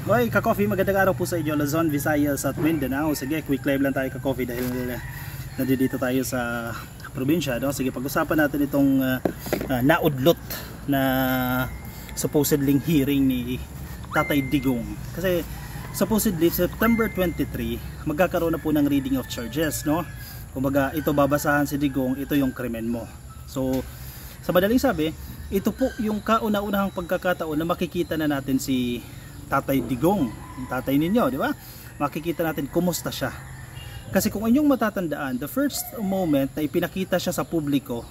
Okay, ka-coffee, magandang araw po sa inyo, Luzon, Visayas at Mindanao. Sige, quick live lang tayo ka-coffee dahil nandito tayo sa probinsya, no? Sige, pag-usapan natin itong naudlot na supposedly hearing ni Tatay Digong. Kasi supposedly September 23 magkakaroon na po ng reading of charges, no? Kumbaga, ito babasahan si Digong, ito yung krimen mo. So, sa madaling sabi, ito po yung kauna-unahang pagkakataon na makikita na natin si Tatay Digong, yung tatay ninyo, di ba? Makikita natin kumusta siya. Kasi kung inyong matatandaan, the first moment na ipinakita siya sa publiko,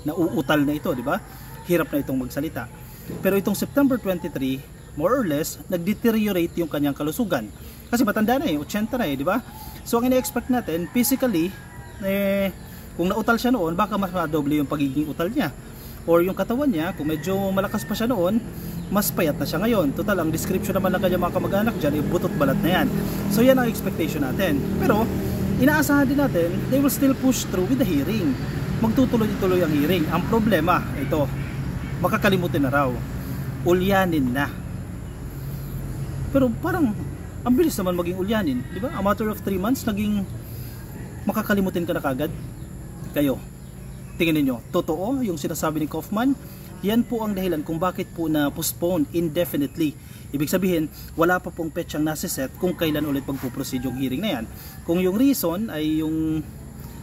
nauutal na ito, di ba? Hirap na itong magsalita. Pero itong September 23, more or less, nag-deteriorate yung kanyang kalusugan. Kasi matanda na 80 na di ba? So ang ina-expect natin, physically, kung nautal siya noon, baka mas madoble yung pagiging utal niya. Or yung katawan niya, kung medyo malakas pa siya noon, mas payat na siya ngayon. Total, ang description naman ng kanyang mga kamag-anak dyan, butot balat na yan. So yan ang expectation natin. Pero, inaasahan din natin, they will still push through with the hearing. Magtutuloy-tuloy ang hearing. Ang problema, ito, makakalimutin na raw. Ulyanin na. Pero parang, ang bilis naman maging ulyanin. Di ba? A matter of 3 months, naging makakalimutin ka na kagad. Kayo, tingin niyo, totoo yung sinasabi ni Kaufman? Yan po ang dahilan kung bakit po na postpone indefinitely. Ibig sabihin, wala pa pong petsang nasiset kung kailan ulit pagpuproceed yung hearing na yan. Kung yung reason ay yung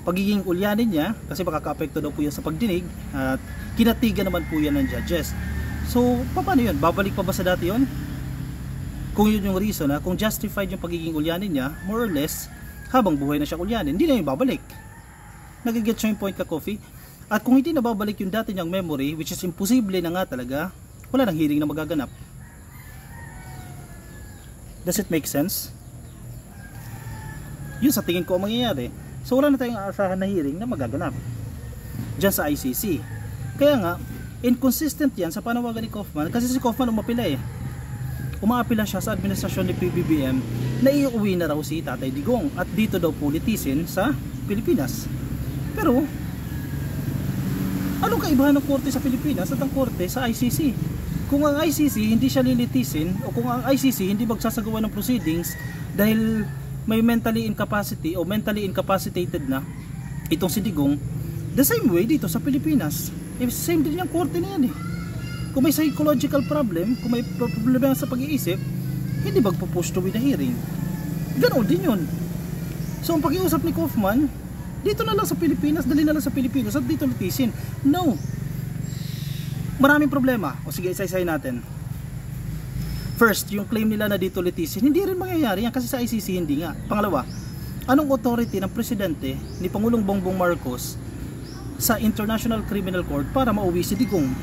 pagiging ulyanin niya, kasi makaka-apekto daw po yan sa pagdinig, at kinatigan naman po yan ng judges. So, paano yun? Babalik pa ba sa dati yun? Kung yun yung reason, kung justified yung pagiging ulyanin niya, more or less, habang buhay na siya ulyanin, hindi na yung babalik. Nagigit siya yung point ka-coffee. At kung hindi nababalik yung dati niyang memory, which is imposible na nga talaga, wala nang hearing na magaganap. Does it make sense? Yun sa tingin ko ang mangyayari. So wala na tayong aasahan na hearing na magaganap diyan sa ICC. Kaya nga, inconsistent yan sa panawagan ni Kaufman. Kasi si Kaufman umapila umaapila siya sa administrasyon ni PBBM na iuwi na raw si Tatay Digong at dito daw po litisin sa Pilipinas. Pero anong kaibahan ng korte sa Pilipinas at ang korte sa ICC? Kung ang ICC hindi siya lilitisin o kung ang ICC hindi magsasagawa ng proceedings dahil may mentally incapacity o mentally incapacitated na itong si Digong, the same way dito sa Pilipinas. Same din yung korte na yan Kung may psychological problem, kung may problema sa pag-iisip, hindi magpo-push to with the hearing. Ganon din yun. So ang pag-iusap ni Kaufman, dito na lang sa Pilipinas, dali na lang sa Pilipinas at dito litisin. No. Maraming problema. O sige, isa-isahin natin. First, yung claim nila na dito litisin, hindi rin mangyayari yan kasi sa ICC hindi nga. Pangalawa, anong authority ng presidente ni Pangulong Bongbong Marcos sa International Criminal Court para mauwi si Digong?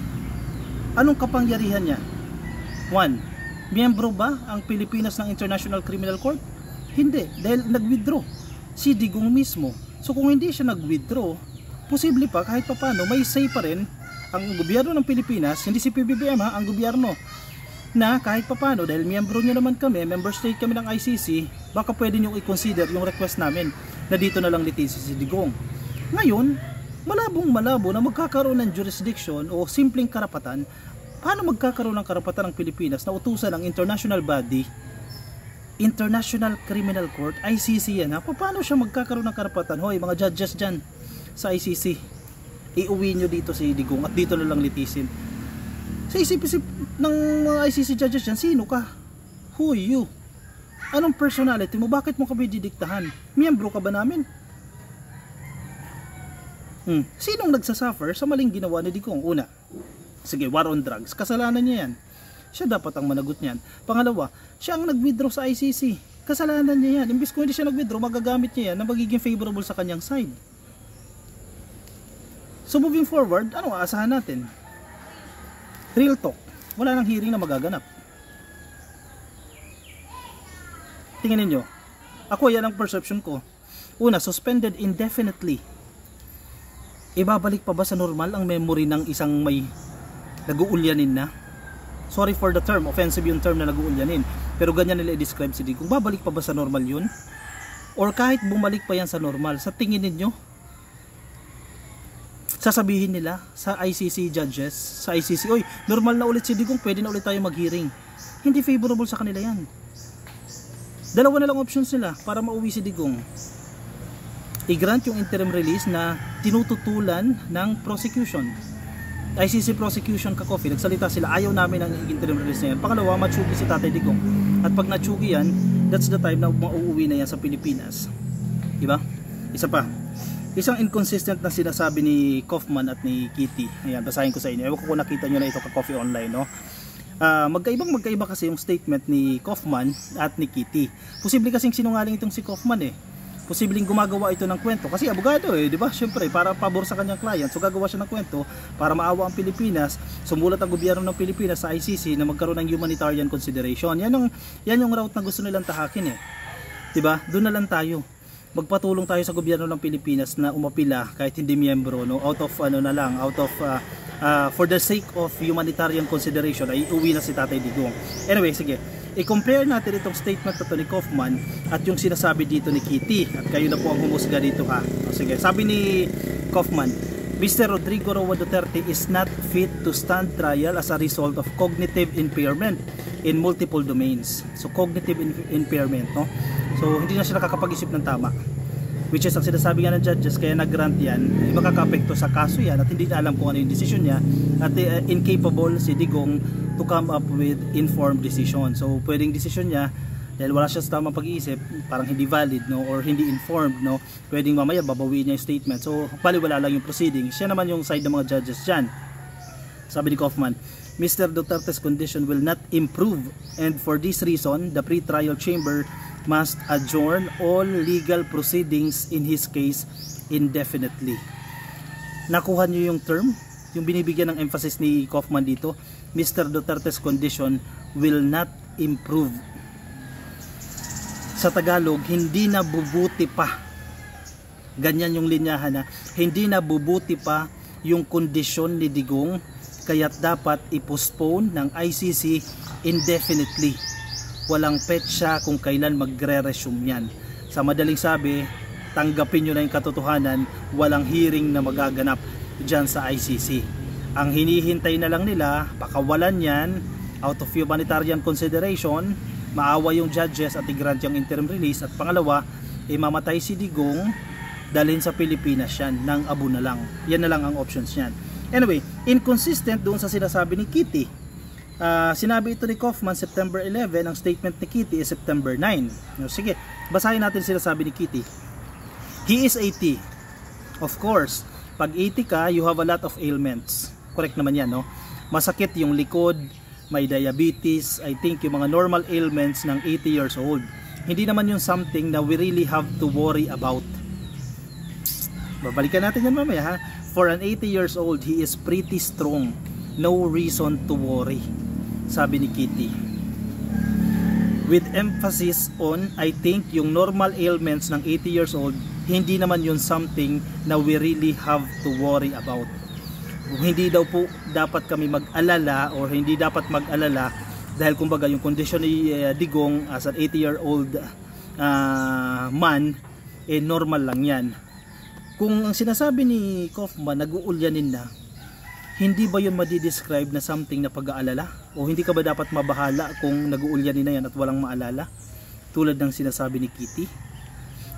Anong kapangyarihan niya? 1. Miyembro ba ang Pilipinas ng International Criminal Court? Hindi, dahil nag-withdraw si Digong mismo. So kung hindi siya nag-withdraw, posible pa kahit papano may say pa rin ang gobyerno ng Pilipinas, hindi si PBBM ang gobyerno, na kahit papano dahil miyembro nyo naman kami, member state kami ng ICC, baka pwede nyo i-consider yung request namin na dito na lang litisin si Digong. Ngayon, malabong-malabo na magkakaroon ng jurisdiction o simpleng karapatan. Paano magkakaroon ng karapatan ng Pilipinas na utusan ng international body, International Criminal Court, ICC yan paano siya magkakaroon ng karapatan? Hoy mga judges dyan sa ICC, iuwi nyo dito si Digong at dito na lang litisin. Sa isip-isip ng mga ICC judges dyan, sino ka? Who are you? Anong personality mo? Bakit mo kami didiktahan? Miyembro ka ba namin? Sinong nagsasuffer sa maling ginawa ni Digong? Una, sige, war on drugs, kasalanan niya yan. Siya dapat ang managot niyan. Pangalawa, siya ang nag-withdraw sa ICC. Kasalanan niya yan. Imbis kung hindi siya nag-withdraw, magagamit niya yan na magiging favorable sa kanyang side. So moving forward, anong aasahan natin? Real talk. Wala nang hearing na magaganap. Tingnan ninyo. Ako, yan ang perception ko. Una, suspended indefinitely. Ibabalik pa ba sa normal ang memory ng isang may nag-uulyanin na? Sorry for the term, offensive yung term na nag-uulyanin. Pero ganyan nila i-describe si Digong. Babalik pa ba sa normal yun? Or kahit bumalik pa yan sa normal, sa tingin ninyo, sasabihin nila sa ICC judges, sa ICC, oy, normal na ulit si Digong, pwede na ulit tayo mag-hearing. Hindi favorable sa kanila yan. Dalawa na lang options nila para mauwi si Digong. I-grant yung interim release na tinututulan ng prosecution. ICC prosecution ka-coffee, nagsalita sila, ayaw namin ang interim release na yan. Pangalawa, matsugi si Tatay Digong. At pag natsugi yan, that's the time na mauuwi na yan sa Pilipinas. Diba? Isa pa, isang inconsistent na sinasabi ni Kaufman at ni Kitty. Ayan, basahin ko sa inyo. Ewan ko kung nakita nyo na ito ka-coffee online, no? Magkaiba kasi yung statement ni Kaufman at ni Kitty. Posible kasing sinungaling itong si Kaufman eh. Posibleng gumagawa ito ng kwento kasi abogado eh, di ba? Syempre para pabor sa kanyang client. So gagawa siya ng kwento para maawa ang Pilipinas. Sumulat ang gobyerno ng Pilipinas sa ICC na magkaroon ng humanitarian consideration. Yan yung route na gusto nilang tahakin eh. Di ba? Doon na lang tayo. Magpatulong tayo sa gobyerno ng Pilipinas na umapila kahit hindi miyembro, no? Out of for the sake of humanitarian consideration ay uwi na si Tatay Digong. Anyway, sige. I-compare natin itong statement na to ni Kaufman at yung sinasabi dito ni Kitty. At kayo na po ang humusga dito ha. O, sige. Sabi ni Kaufman, Mr. Rodrigo Roa Duterte is not fit to stand trial as a result of cognitive impairment in multiple domains. So cognitive impairment, no? So hindi na siya nakakapag-isip ng tama. Which is ang sinasabi nga ng judges, kaya nag-grant yan, makakapekto sa kaso yan at hindi na alam kung ano yung decision niya at incapable si Digong to come up with informed decision. So pwedeng decision niya dahil wala siya sa tamang pag-iisip, parang hindi valid, no, or hindi informed, no, pwedeng mamaya babawiin niya yung statement. So baliwala lang yung proceeding. Siya naman yung side ng mga judges dyan. Sabi ni Kaufman, Mr. Duterte's condition will not improve and for this reason the pre-trial chamber must adjourn all legal proceedings in his case indefinitely. Nakuha niyo yung term? Yung binibigyan ng emphasis ni Kaufman dito, Mr. Duterte's condition will not improve. Sa Tagalog, hindi na bubuti pa. Ganyan yung linyahan na, hindi na bubuti pa yung kondisyon ni Digong, kaya't dapat i-postpone ng ICC indefinitely. Walang petsa kung kailan magre-resume yan. Sa madaling sabi, tanggapin nyo na yung katotohanan, walang hearing na magaganap dyan sa ICC. Ang hinihintay na lang nila, pakawalan yan, out of humanitarian consideration, maawa yung judges at i-grant yung interim release, at pangalawa, imamatay si Digong, dalhin sa Pilipinas yan, ng abo na lang. Yan na lang ang options yan. Anyway, inconsistent doon sa sinasabi ni Kitty. Sinabi ito ni Kaufman September 11, ang statement ni Kitty is September 9. Sige, basahin natin sinasabi ni Kitty. He is 80. Of course, pag 80 ka, you have a lot of ailments. Correct naman yan, no? Masakit yung likod, may diabetes, I think yung mga normal ailments ng 80 years old. Hindi naman yung something na we really have to worry about. Babalikan natin yan mamaya ha. For an 80 years old, he is pretty strong. No reason to worry, sabi ni Kitty. With emphasis on, I think yung normal ailments ng 80 years old, hindi naman yun something na we really have to worry about. Hindi daw po dapat kami mag-alala or hindi dapat mag-alala dahil kumbaga yung kondisyon ni Digong as an 80-year-old man, normal lang yan. Kung ang sinasabi ni Kaufman, nag-uulyanin na, hindi ba yun madidescribe na something na pag-aalala? O hindi ka ba dapat mabahala kung nag-uulyanin na yan at walang maalala? Tulad ng sinasabi ni Kitty.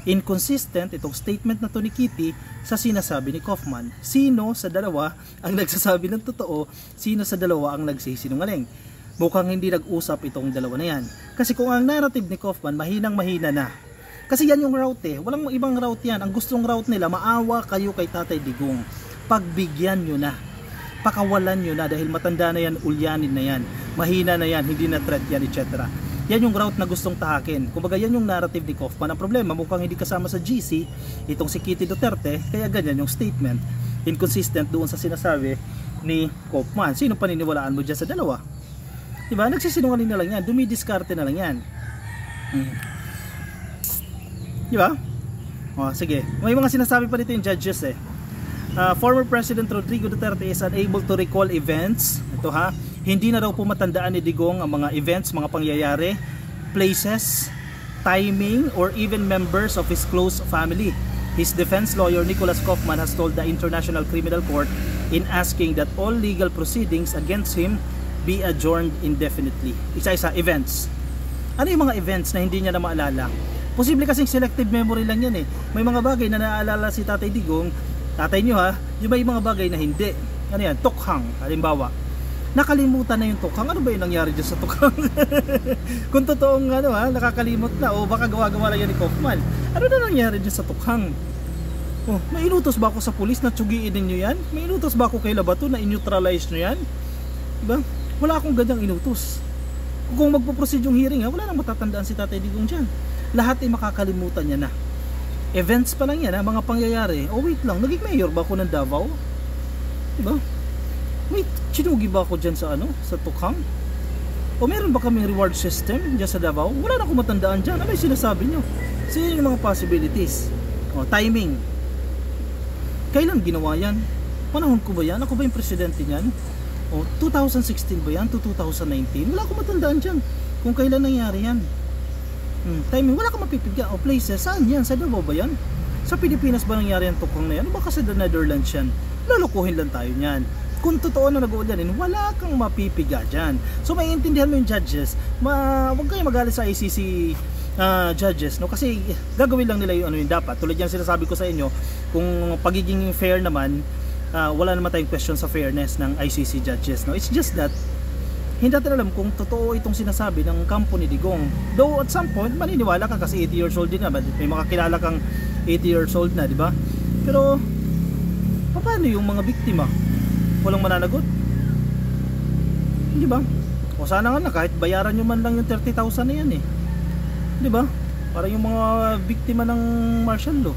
Inconsistent itong statement na to ni Kitty sa sinasabi ni Kaufman. Sino sa dalawa ang nagsasabi ng totoo? Sino sa dalawa ang nagsisinungaling? Mukhang hindi nag-usap itong dalawa na yan. Kasi kung ang narrative ni Kaufman mahinang mahina na, kasi yan yung route eh. Walang ibang route yan. Ang gustong route nila, maawa kayo kay Tatay Digong. Pagbigyan nyo na. Pakawalan nyo na dahil matanda na yan, ulyanin na yan. Mahina na yan, hindi na threat yan, etc. Yan yung route na gustong tahakin. Kumbaga yan yung narrative ni Kaufman. Ang problema, mukhang hindi kasama sa GC, itong si Kitty Duterte, kaya ganyan yung statement. Inconsistent doon sa sinasabi ni Kaufman. Sino paniniwalaan mo dyan sa dalawa? Diba? Nagsisinungaling na lang yan. Dumidiskarte na lang yan. Diba? O, sige. May mga sinasabi pa dito yung judges eh. Former President Rodrigo Duterte is unable to recall events. Ito ha. Hindi na raw po matandaan ni Digong ang mga events, mga pangyayari, places, timing, or even members of his close family. His defense lawyer Nicholas Kaufman has told the International Criminal Court in asking that all legal proceedings against him be adjourned indefinitely. Isa-isa, events. Ano yung mga events na hindi niya na maalala? Posible kasing selective memory lang yan eh. May mga bagay na naaalala si Tatay Digong, tatay nyo ha, yung may mga bagay na hindi. Ano yan? Tukhang, halimbawa. Nakalimutan na yung tukhang. Ano ba yung nangyari dyan sa tukhang? Kung totoong ano ha, nakakalimot na o baka gawa-gawa lang yan ni Kaufman. Ano na nangyari dyan sa tukhang? Oh, may inutos ba ako sa pulis na tsugiin ninyo yan? May inutos ba ako kay Labato na in-neutralize nyo yan? Diba? Wala akong ganyang inutos. Kung magpo-proceed yung hearing, wala nang matatandaan si Tatay Digong dyan. Lahat ay makakalimutan niya na. Events pa lang yan, mga pangyayari. Oh wait lang, naging mayor ba ako ng Davao? Diba? Wait, sinugi ba ako dyan sa ano? Sa Tukhang? O meron ba kaming reward system dyan sa Davao? Wala na akong matandaan dyan. Ano yung sinasabi nyo? So yun yung mga possibilities. O, timing. Kailan ginawa yan? Panahon ko ba yan? Ako ba yung presidente niyan? O 2016 ba yan to 2019? Wala akong matandaan dyan kung kailan nangyari yan. Timing, wala akong mapipigyan. O places, saan yan? Sa Davao ba yan? Sa Pilipinas ba nangyari yan tukhang na yan? O baka sa the Netherlands yan? Lalokohin lang tayo niyan. Kung totoo na nag-uulanin, wala kang mapipiga dyan. So maiintindihan mo yung judges. Huwag kayo magalit sa ICC judges, no? Kasi gagawin lang nila yung ano yung dapat. Tulad yan sinasabi ko sa inyo, kung pagiging fair naman, wala naman tayong question sa fairness ng ICC judges, no? It's just that hindi natin alam kung totoo itong sinasabi ng kampo ni Digong. Though at some point maniniwala ka kasi 80 years old din na, may mga kilala kang 80 years old na, di ba? Pero paano yung mga biktima? Walang mananagot? Di ba? O sana nga na kahit bayaran nyo man lang yung 30,000 na yan eh. Di ba? Para yung mga biktima ng martial law.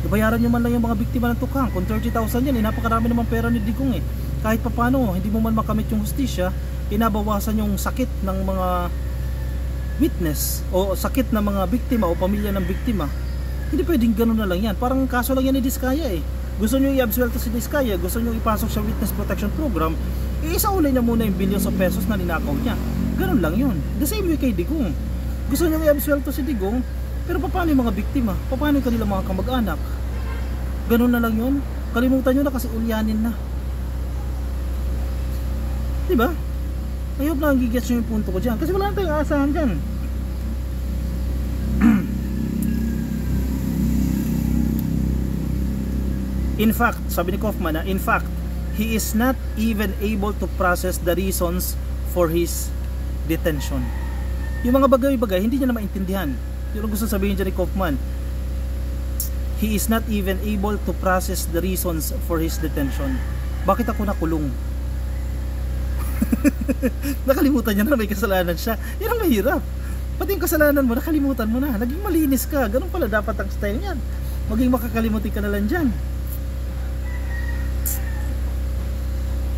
Bayaran nyo man lang yung mga biktima ng tukhang. Kung 30,000 yan, napakarami naman pera ni Digong eh. Kahit papano, hindi mo man makamit yung hustisya, inabawasan yung sakit ng mga witness o sakit ng mga biktima o pamilya ng biktima. Hindi pwedeng ganun na lang yan. Parang kaso lang yan ni Diskaya eh. Gusto nyo i-absuelto si Diskaya, gusto nyo ipasok sa witness protection program, isaulay na muna yung billions of pesos na ninakaw niya. Ganun lang yun. The same way kay Digong. Gusto nyo i-absuelto si Digong, pero paano yung mga biktima? Paano yung kanilang mga kamag-anak? Ganun na lang yun. Kalimutan nyo na kasi ulyanin na. Diba? I hope na gigets nyo yung punto ko dyan. Kasi wala na tayong aasahan dyan. In fact, sabi ni Kaufman in fact, he is not even able to process the reasons for his detention. Yung mga bagay-bagay, hindi niya na maintindihan. Yung gusto sabihin dyan ni Kaufman, he is not even able to process the reasons for his detention. Bakit ako nakulong? Nakalimutan niya na may kasalanan siya. Yan ang mahirap. Pati yung kasalanan mo, nakalimutan mo na. Naging malinis ka. Ganun pala dapat ang style niyan. Maging makakalimutin ka na lang dyan.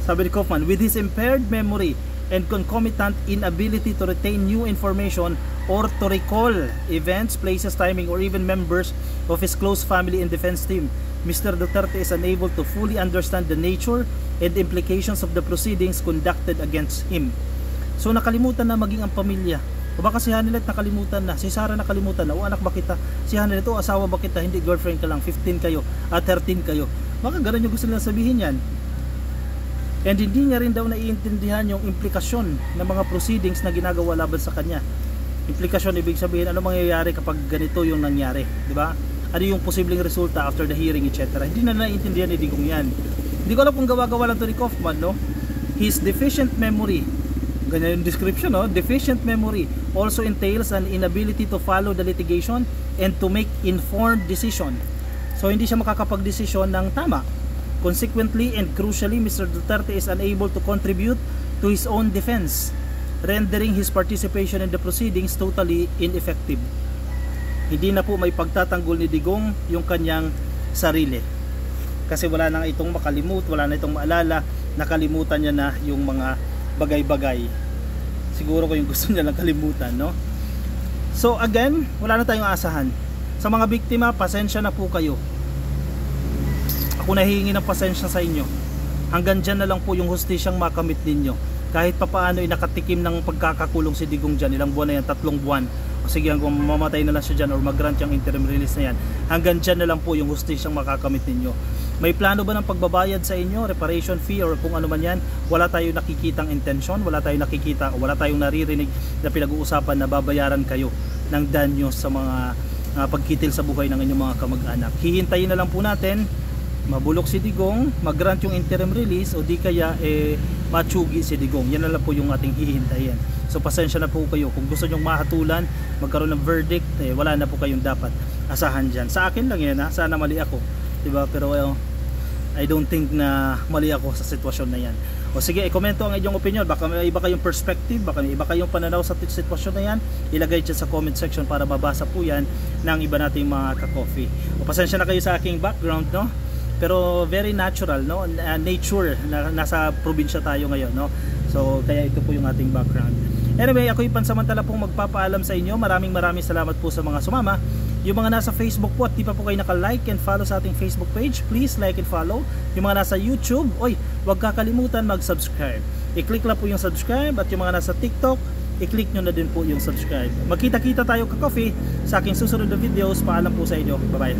Sabi ni Kaufman, with his impaired memory and concomitant inability to retain new information or to recall events, places, timing, or even members of his close family and defense team, Mr. Duterte is unable to fully understand the nature and implications of the proceedings conducted against him. So nakalimutan na maging ang pamilya. O baka si Hanilet nakalimutan na, si Sarah nakalimutan na, o anak ba kita, si Hanilet, o asawa ba kita, hindi girlfriend ka lang, 15 kayo, at 13 kayo. Baka ganun yung gusto nila sabihin yan. And hindi niya rin daw naiintindihan yung implikasyon ng mga proceedings na ginagawa laban sa kanya. Implikasyon, ibig sabihin ano mangyayari kapag ganito yung nangyari, di ba? Ano yung posibleng resulta after the hearing, etc. Hindi na naiintindihan ni Digong yan. Hindi ko alam kung gawa-gawa lang to ni Kaufman, no? His deficient memory, ganyan yung description, no? Deficient memory also entails an inability to follow the litigation and to make informed decision. So hindi siya makakapag-desisyon ng tama. Consequently and crucially, Mr. Duterte is unable to contribute to his own defense, rendering his participation in the proceedings totally ineffective. Hindi na po may pagtatanggol ni Digong yung kanyang sarili. Kasi wala na itong makalimut, wala na itong maalala, nakalimutan niya na yung mga bagay-bagay. Siguro ko yung gusto niya lang kalimutan, no? So again, wala na tayong asahan. Sa mga biktima, pasensya na po kayo. Ako nahihingi ng pasensya sa inyo. Hanggang dyan na lang po yung hustisyang makamit ninyo. Kahit papaano ay nakatikim ng pagkakakulong si Digong dyan. Ilang buwan na yan? 3 buwan. O sige, hanggang mamatay na lang siya dyan or mag-grant yung interim release na yan. Hanggang dyan na lang po yung hustisyang makakamit ninyo. May plano ba ng pagbabayad sa inyo, reparation fee or kung ano man yan? Wala tayong nakikitang intensyon, wala tayong nakikita o wala tayong naririnig na pinag-uusapan na babayaran kayo ng danyo sa mga pagkitil sa buhay ng inyong mga kamag-anak. Hihintayin na lang po natin mabulok si Digong, mag-grant yung interim release o di kaya matsugi si Digong. Yan na lang po yung ating hihintayin. So pasensya na po kayo kung gusto nyong mahatulan, magkaroon ng verdict, wala na po kayong dapat asahan dyan. Sa akin lang yan ha, sana mali ako, diba? Pero I don't think na mali ako sa sitwasyon na yan. O sige, i-komento ang inyong opinion. Baka may iba kayong perspective, baka may iba kayong pananaw sa sitwasyon na yan. Ilagay dyan sa comment section para mabasa po yan ng iba nating mga ka-coffee. O pasensya na kayo sa aking background, no? Pero very natural, no? Nature, nasa probinsya tayo ngayon, no? So kaya ito po yung ating background. Anyway, ako yung pansamantala pong magpapaalam sa inyo. Maraming salamat po sa mga sumama. Yung mga nasa Facebook po at di pa po kayo naka-like and follow sa ating Facebook page, please like and follow. Yung mga nasa YouTube, huwag kakalimutan mag-subscribe. I-click lang po yung subscribe at yung mga nasa TikTok, i-click nyo na din po yung subscribe. Magkita-kita tayo ka-coffee sa aking susunod na videos. Paalam po sa inyo. Bye-bye.